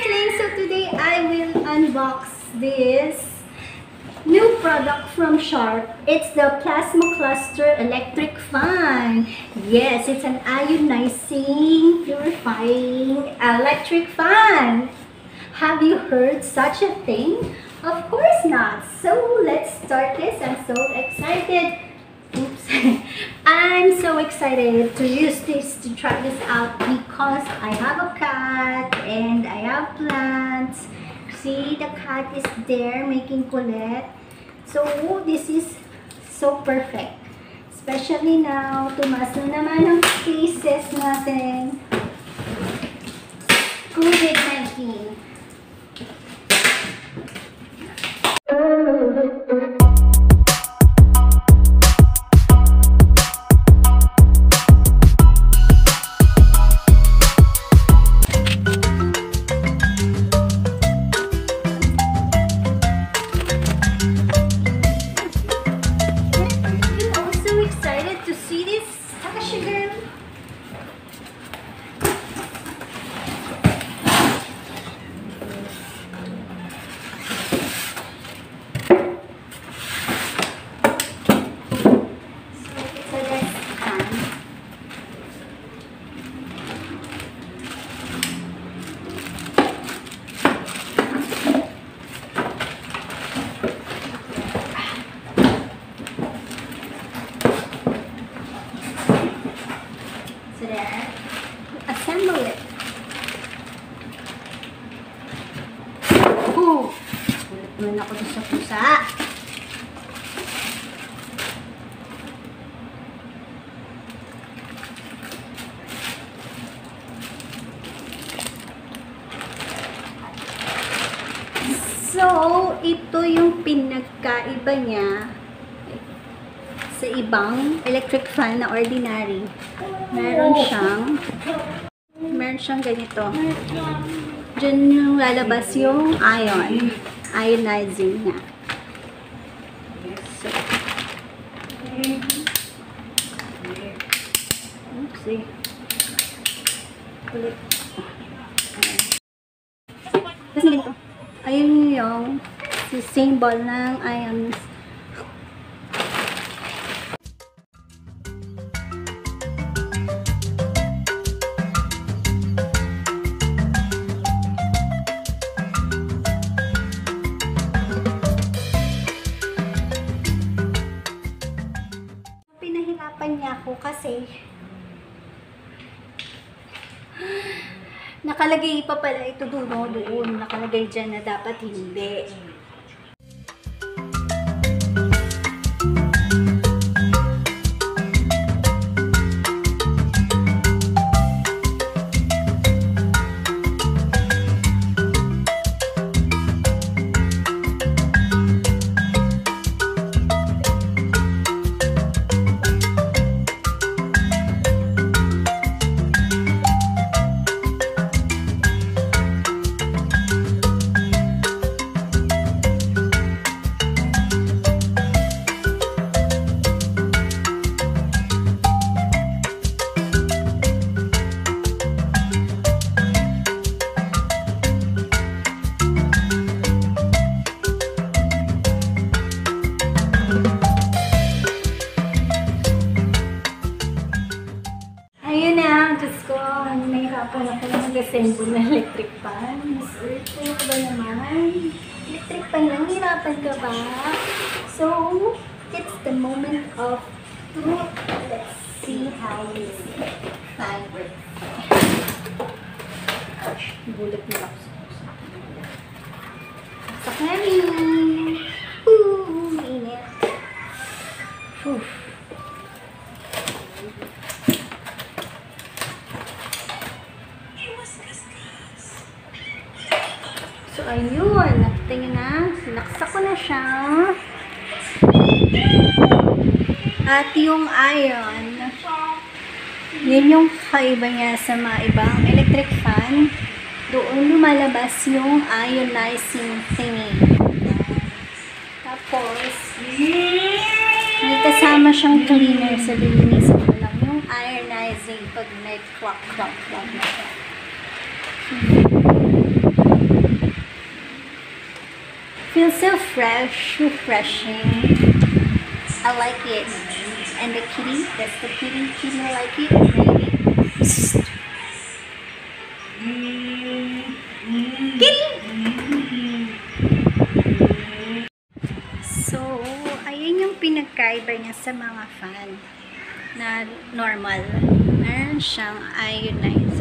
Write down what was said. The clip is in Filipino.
darling! So today I will unbox this new product from Sharp. It's the Plasma Cluster Electric Fan. Yes, it's an ionizing, purifying electric fan. Have you heard such a thing? Of course not. So let's start this. I'm so excited. Oops. I'm so excited to use this, to try this out because I have a cat and I have plants. See, the cat is there making kulit. So this is so perfect. Especially now, tumas na naman ang cases natin. COVID-19. Assemble it. Ulit naman ako sa pusa. So, ito yung pinagkaiba niya sa ibang electric fan na ordinary. Meron siyang ganito. Diyan yung lalabas yung ionizing niya. So, oopsie. Kulit. Tapos ganito. Ayun yung symbol ng ions. Pinahirapan niya ako kasi nakalagay pa pala ito doon. Nakalagay dyan na dapat hindi. Nahirapan ako na mag-assemble ng electric fan. Ano ba naman? Electric fan lang, hirapan ka ba? So, it's the moment of truth. Let's see how this fan works. Bulat na ako sa pusa. Saksak namin! Mainit. So, ayun. Nakita nyo na. Sinaksak ko na siya. At yung iron, yun yung kaiba niya sa mga ibang electric fan. Doon lumalabas yung ionizing thingy. Tapos, may kasama siyang cleaner sa lilinisan ko lang yung ionizing pag may clock na siya. Feels so fresh, refreshing. I like it. And the kitty, that's the kitty. Kitty like it. Maybe. Psst. Kitty! So, ayan yung pinagkaiba niya sa mga fan na normal. Meron siyang ionized.